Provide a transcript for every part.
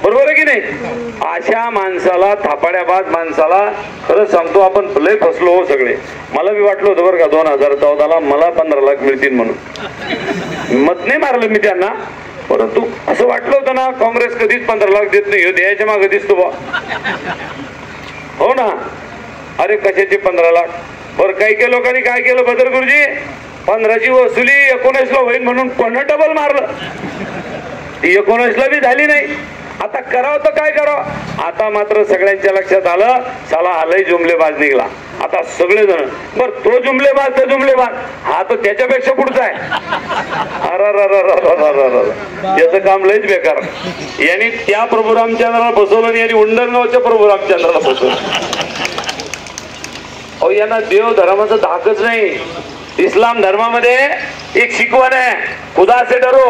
बरोबर आहे की नाही? अशा माणसाला, थापाड्याबाज माणसाला खरंच सांगतो आपण लय फसलो हो सगळे. मला बी वाटलं होतं बरं का 2014ला मला 15 लाख मिळतील म्हणून. मत नाही मारलं मी त्यांना, परंतु असं वाटलं होतं ना काँग्रेस कधीच 15 लाख देत नाही, द्यायच्या मागे दिसतो बा. हो ना. अरे कशाचे 15 लाख? बरं काही लोकांनी काय केलं बदर गुरुजी, 15ची वसुली 19ला होईल म्हणून पुन्हा डबल मारलं. ती 19ला बी झाली नाही. आता करावं तर काय करावं? आता मात्र सगळ्यांच्या लक्षात आलं साला आलंय जुमलेबाज निघला. आता सगळेजण बर तो जुमलेबाज तो जुमलेबाज, हा तर त्याच्यापेक्षा पुढचा आहे. याचं काम लयच बेकार. यांनी त्या प्रभू रामचंद्राला बसवलं आणि यांनी उंडरगावच्या प्रभू रामचंद्राला बसवलं. अहो यांना देव धर्माचं धाकच नाही. इस्लाम धर्मामध्ये एक शिकवण आहे, खुदा से डरो.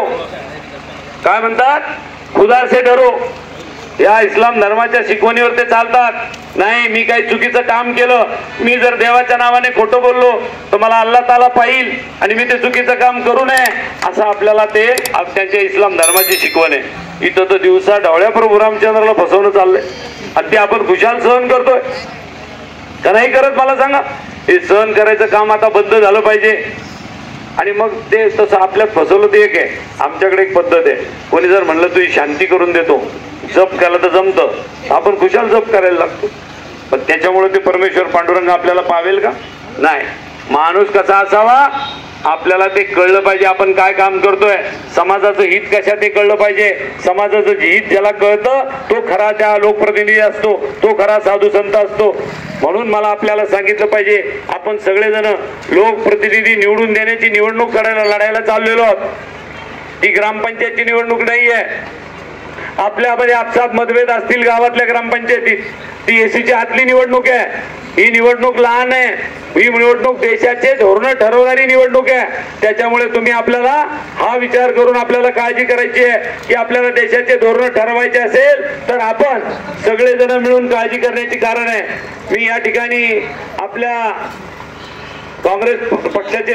काय म्हणतात? खुदा से डरो. या इस्लाम धर्माच्या शिकवणीवर ते चालतात. नाही मी काही चुकीचं काम केलं, मी जर देवाच्या नावाने खोटं बोललो तर मला अल्लाह ताला पाहिल आणि मी ते चुकीचं काम करू नये, असं आपल्याला ते त्यांच्या इस्लाम धर्माची शिकवण आहे. इथं तर दिवसा ढवळ्या प्रभू रामचंद्राला फसवणं चाललंय आणि ते आपण खुशाल सहन करतोय का नाही करत? मला सांगा. हे सहन करायचं काम आता बंद झालं पाहिजे. आणि मग ते तसं आपल्यात फसवलं ते एक आहे. आमच्याकडे एक पद्धत आहे, कोणी जर म्हणलं तू शांती करून देतो, जप केला तर जमतं, आपण खुशाल जप करायला लागतो. पण त्याच्यामुळे ते परमेश्वर पांडुरंग आपल्याला पावेल का? नाही. माणूस कसा असावा आपल्याला ते कळलं पाहिजे. आपण काय काम करतोय, समाजाचं हित कशात ते कळलं पाहिजे. समाजाचं हित ज्याला कळतं तो खरा त्या लोकप्रतिनिधी असतो, तो खरा साधू संत असतो. म्हणून मला आपल्याला सांगितलं पाहिजे, आपण सगळेजण लोकप्रतिनिधी निवडून देण्याची निवडणूक लढायला चाललेलो आहोत. ही ग्रामपंचायतची निवडणूक नाहीये. आपल्यामध्ये आपसात मतभेद असतील गावातल्या ग्रामपंचायतीत, ती एसीच्या हातली निवडणूक आहे. ही निवडणूक लहान आहे, ही निवडणूक देशाचे धोरण ठरवणारी निवडणूक आहे. त्याच्यामुळे तुम्ही आपल्याला हा विचार करून आपल्याला काळजी करायची आहे की आपल्याला देशाचे धोरण ठरवायचे असेल तर आपण सगळेजण मिळून काळजी करण्याची कारण आहे. मी या ठिकाणी आपल्या काँग्रेस पक्षाचे